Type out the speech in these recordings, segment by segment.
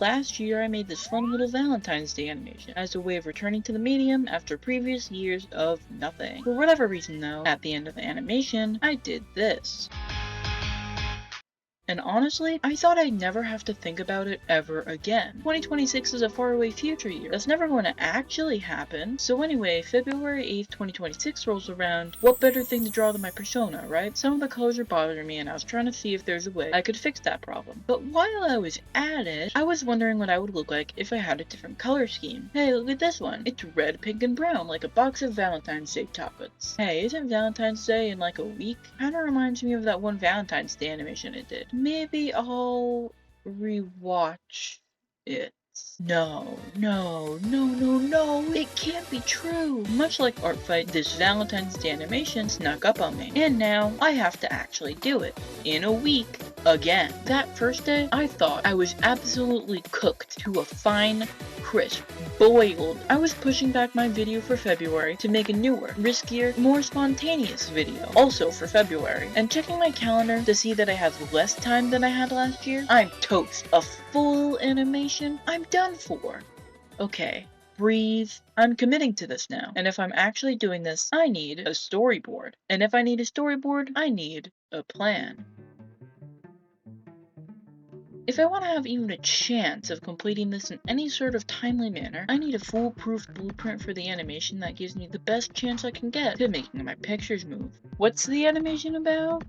last year I made this fun little Valentine's Day animation as a way of returning to the medium after previous years of nothing. For whatever reason though, at the end of the animation, I did this. And honestly, I thought I'd never have to think about it ever again. 2026 is a faraway future year. That's never going to actually happen. So anyway, February 8th, 2026 rolls around. What better thing to draw than my persona, right? Some of the colors are bothering me and I was trying to see if there's a way I could fix that problem. But while I was at it, I was wondering what I would look like if I had a different color scheme. Hey, look at this one. It's red, pink, and brown, like a box of Valentine's Day chocolates. Hey, isn't Valentine's Day in like a week? Kinda reminds me of that one Valentine's Day animation it did. Maybe I'll rewatch it. No, it can't be true. Much like Art Fight, this Valentine's Day animation snuck up on me. And now I have to actually do it. In a week. Again. That first day, I thought I was absolutely cooked to a fine, crisp, boiled. I was pushing back my video for February to make a newer, riskier, more spontaneous video, also for February, and checking my calendar to see that I have less time than I had last year. I'm toast. A full animation? I'm done for. Okay. Breathe. I'm committing to this now. And if I'm actually doing this, I need a storyboard. And if I need a storyboard, I need a plan. If I want to have even a chance of completing this in any sort of timely manner, I need a foolproof blueprint for the animation that gives me the best chance I can get to making my pictures move. What's the animation about?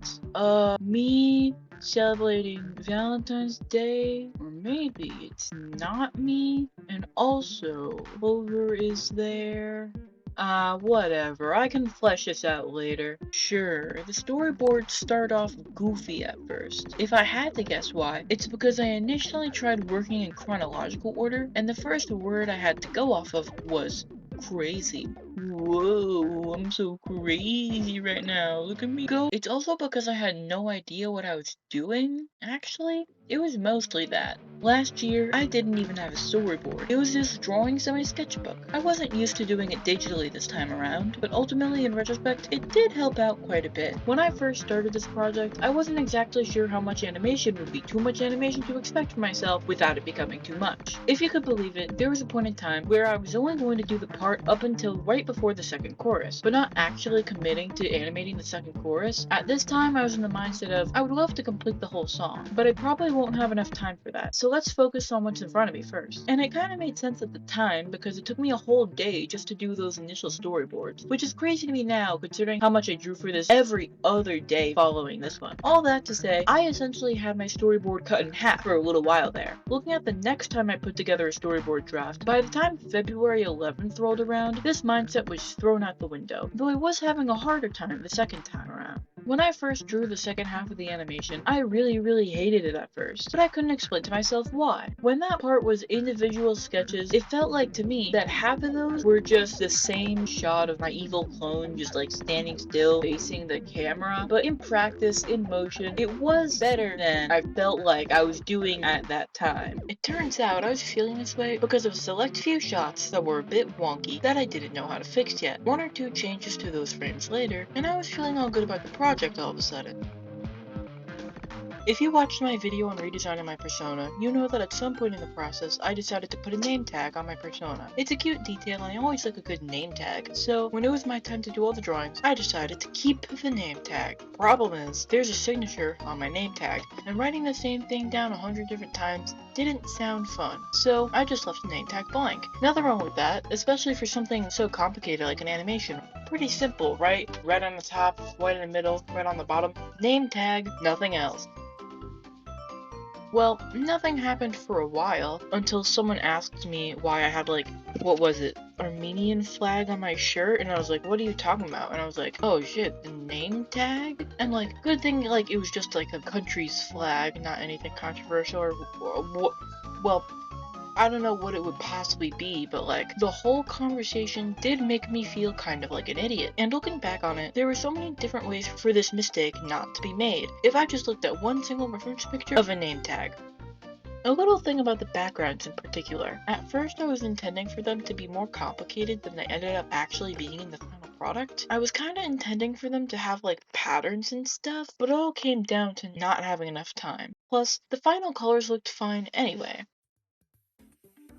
Me celebrating Valentine's Day, or maybe it's not me, and also Clover is there. Whatever. I can flesh this out later. Sure, the storyboards start off goofy at first. If I had to guess why, it's because I initially tried working in chronological order, and the first word I had to go off of was crazy. Whoa, I'm so crazy right now. Look at me go. It's also because I had no idea what I was doing, actually. It was mostly that. Last year, I didn't even have a storyboard. It was just drawings in my sketchbook. I wasn't used to doing it digitally this time around, but ultimately, in retrospect, it did help out quite a bit. When I first started this project, I wasn't exactly sure how much animation would be too much animation to expect for myself without it becoming too much. If you could believe it, there was a point in time where I was only going to do the part up until right before the second chorus, but not actually committing to animating the second chorus. At this time, I was in the mindset of, I would love to complete the whole song, but I probably won't have enough time for that, so let's focus on what's in front of me first. And it kind of made sense at the time because it took me a whole day just to do those initial storyboards, which is crazy to me now considering how much I drew for this every other day following this one. All that to say, I essentially had my storyboard cut in half for a little while there. Looking at the next time I put together a storyboard draft, by the time February 11th rolled around, this mindset was thrown out the window, though I was having a harder time the second time around. When I first drew the second half of the animation, I really hated it at first, but I couldn't explain to myself why. When that part was individual sketches, it felt like to me that half of those were just the same shot of my evil clone just like standing still facing the camera, but in practice, in motion, it was better than I felt like I was doing at that time. It turns out I was feeling this way because of a select few shots that were a bit wonky that I didn't know how to fix yet. One or two changes to those frames later, and I was feeling all good about the project all of a sudden. If you watched my video on redesigning my persona, you know that at some point in the process, I decided to put a name tag on my persona. It's a cute detail and I always like a good name tag, so when it was my time to do all the drawings, I decided to keep the name tag. Problem is, there's a signature on my name tag, and writing the same thing down 100 different times didn't sound fun, so I just left the name tag blank. Nothing wrong with that, especially for something so complicated like an animation. Pretty simple, right? Red on the top, white in the middle, red on the bottom. Name tag, nothing else. Well, nothing happened for a while, until someone asked me why I had what was it, Armenian flag on my shirt, and I was like, what are you talking about? And I was like, oh shit, the name tag? And good thing it was just a country's flag, not anything controversial or well, I don't know what it would possibly be, but the whole conversation did make me feel kind of like an idiot. And looking back on it, there were so many different ways for this mistake not to be made, if I just looked at one single reference picture of a name tag. A little thing about the backgrounds in particular. At first I was intending for them to be more complicated than they ended up actually being in the final product. I was kinda intending for them to have patterns and stuff, but it all came down to not having enough time. Plus, the final colors looked fine anyway.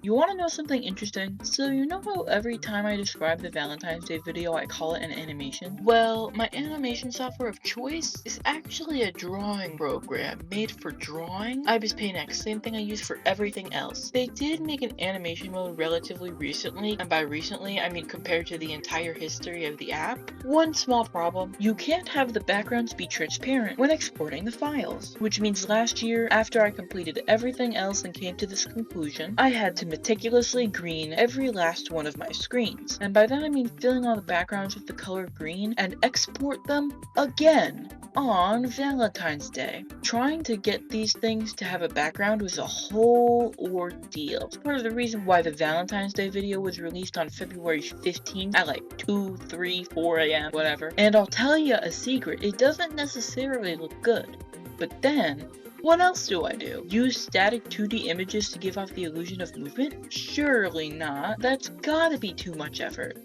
You want to know something interesting? So you know how every time I describe the Valentine's Day video I call it an animation? Well, my animation software of choice is actually a drawing program made for drawing, IBIS Paint X, same thing I use for everything else. They did make an animation mode relatively recently, and by recently I mean compared to the entire history of the app. One small problem, you can't have the backgrounds be transparent when exporting the files, which means last year, after I completed everything else and came to this conclusion, I had to meticulously green every last one of my screens. And by that I mean filling all the backgrounds with the color green and export them again on Valentine's Day. Trying to get these things to have a background was a whole ordeal. It's part of the reason why the Valentine's Day video was released on February 15th at like 2, 3, 4 a.m. whatever. And I'll tell you a secret, it doesn't necessarily look good. But then, what else do I do? Use static 2D images to give off the illusion of movement? Surely not. That's gotta be too much effort.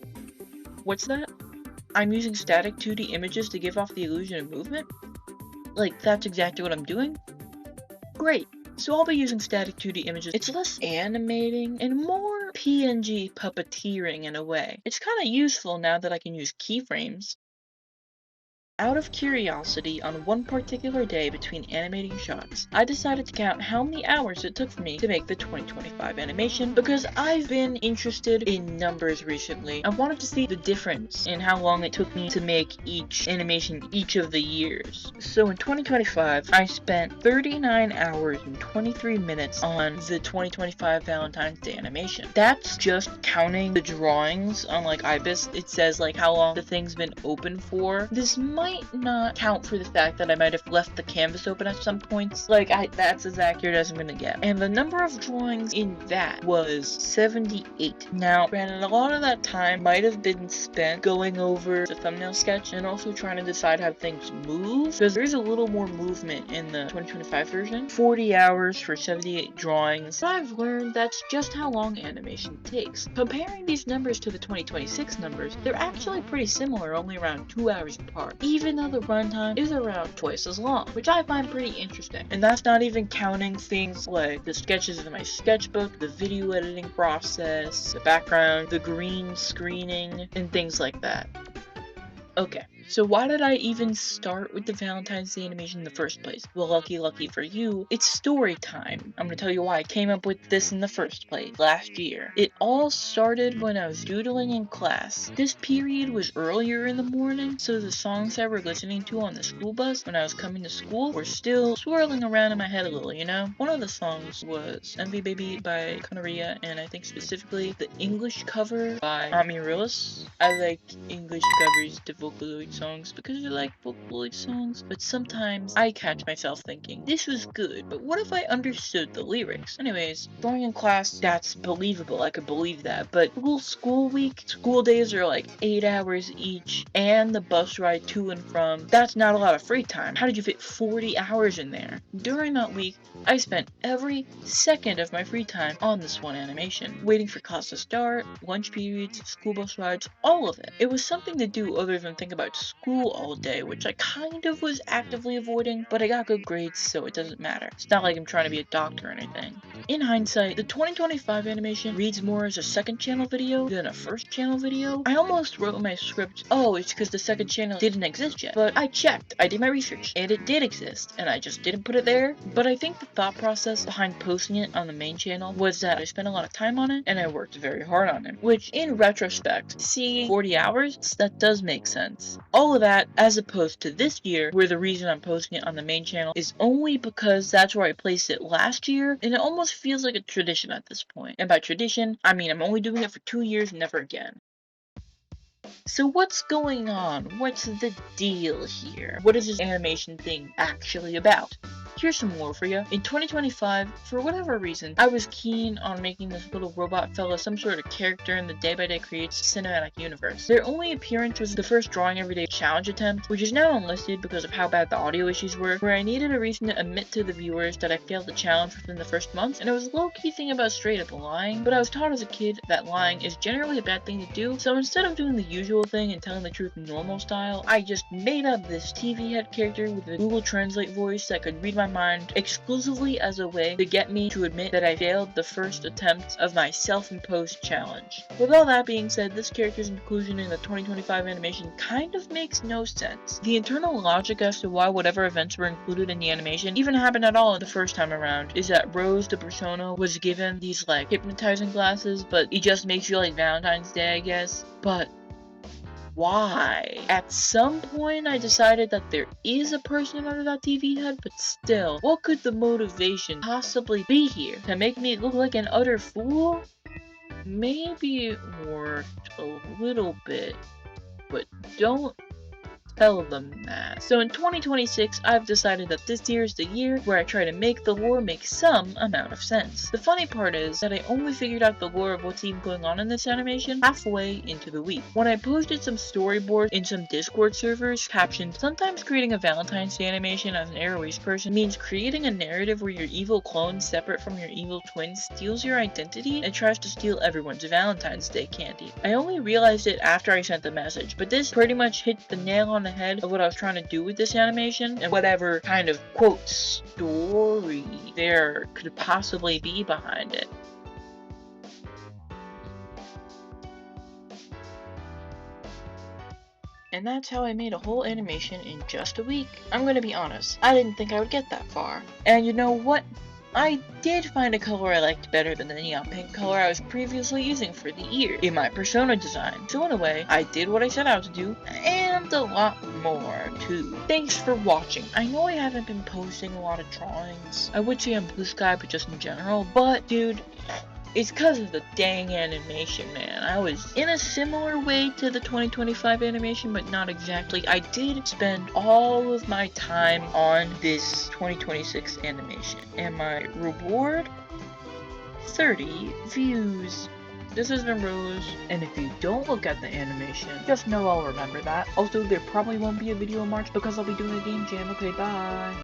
What's that? I'm using static 2D images to give off the illusion of movement? Like, that's exactly what I'm doing? Great. So I'll be using static 2D images. It's less animating and more PNG puppeteering in a way. It's kind of useful now that I can use keyframes. Out of curiosity, on one particular day between animating shots, I decided to count how many hours it took for me to make the 2025 animation because I've been interested in numbers recently. I wanted to see the difference in how long it took me to make each animation each of the years. So in 2025, I spent 39 hours and 23 minutes on the 2025 Valentine's Day animation. That's just counting the drawings on like IBIS. It says like how long the thing's been open for. This might not count for the fact that I might have left the canvas open at some points. Like, that's as accurate as I'm gonna get. And the number of drawings in that was 78. Now, granted, a lot of that time might have been spent going over the thumbnail sketch and also trying to decide how things move, because there is a little more movement in the 2025 version. 40 hours for 78 drawings. But I've learned that's just how long animation takes. Comparing these numbers to the 2026 numbers, they're actually pretty similar, only around 2 hours apart, even though the runtime is around twice as long, which I find pretty interesting. And that's not even counting things like the sketches in my sketchbook, the video editing process, the background, the green screening, and things like that. Okay, so why did I even start with the Valentine's Day animation in the first place? Well, lucky for you, it's story time. I'm gonna tell you why I came up with this in the first place, last year. It all started when I was doodling in class. This period was earlier in the morning, so the songs I were listening to on the school bus when I was coming to school were still swirling around in my head a little, you know? One of the songs was Envy Baby by Conaria, and I think specifically the English cover by Amirulus. I like English covers to Vocaloid songs because I like Vocaloid songs, but sometimes I catch myself thinking, this was good, but what if I understood the lyrics? Anyways, drawing in class, that's believable, I could believe that, but school week, school days are like 8 hours each, and the bus ride to and from, that's not a lot of free time. How did you fit 40 hours in there? During that week, I spent every second of my free time on this one animation, waiting for class to start, lunch periods, school bus rides, all of it. It was something to do other than think about school all day, which I kind of was actively avoiding, but I got good grades, so it doesn't matter. It's not like I'm trying to be a doctor or anything. In hindsight, the 2025 animation reads more as a second channel video than a first channel video. I almost wrote in my script, oh, it's because the second channel didn't exist yet, but I checked, I did my research, and it did exist, and I just didn't put it there. But I think the thought process behind posting it on the main channel was that I spent a lot of time on it, and I worked very hard on it, which in retrospect, seeing 40 hours, that does make sense. All of that, as opposed to this year, where the reason I'm posting it on the main channel is only because that's where I placed it last year, and it almost feels like a tradition at this point. And by tradition, I mean I'm only doing it for 2 years and never again. So what's going on? What's the deal here? What is this animation thing actually about? Here's some lore for you. In 2025, for whatever reason, I was keen on making this little robot fella some sort of character in the Day by Day Creates cinematic universe. Their only appearance was the first Drawing Everyday challenge attempt, which is now unlisted because of how bad the audio issues were, where I needed a reason to admit to the viewers that I failed the challenge within the first month, and it was a low-key thing about straight up lying, but I was taught as a kid that lying is generally a bad thing to do, so instead of doing the usual usual thing and telling the truth normal style, I just made up this TV head character with a Google Translate voice that could read my mind exclusively as a way to get me to admit that I failed the first attempt of my self-imposed challenge. With all that being said, this character's inclusion in the 2025 animation kind of makes no sense. The internal logic as to why whatever events were included in the animation even happened at all the first time around is that Rose, the persona, was given these like hypnotizing glasses, but it just makes you like Valentine's Day, I guess. But why? At some point I decided that there is a person under that TV head, but still, what could the motivation possibly be here? To make me look like an utter fool? Maybe it worked a little bit, but don't tell them that. So in 2026, I've decided that this year is the year where I try to make the lore make some amount of sense. The funny part is that I only figured out the lore of what's even going on in this animation halfway into the week. When I posted some storyboards in some Discord servers captioned, sometimes creating a Valentine's Day animation as an Airways person means creating a narrative where your evil clone separate from your evil twin steals your identity and tries to steal everyone's Valentine's Day candy. I only realized it after I sent the message, but this pretty much hit the nail on the head of what I was trying to do with this animation and whatever kind of quote story there could possibly be behind it. And that's how I made a whole animation in just a week. I'm gonna be honest, I didn't think I would get that far. And you know what? I did find a color I liked better than the neon pink color I was previously using for the ear in my persona design. So in a way, I did what I set out to do, and a lot more too. Thanks for watching. I know I haven't been posting a lot of drawings. I would say on Blue Sky, but just in general. But dude, it's because of the dang animation, man. I was in a similar way to the 2025 animation, but not exactly. I did spend all of my time on this 2026 animation. And my reward? 30 views. This has been Rose, and if you don't look at the animation, just know I'll remember that. Also, there probably won't be a video in March because I'll be doing a game jam. Okay, bye.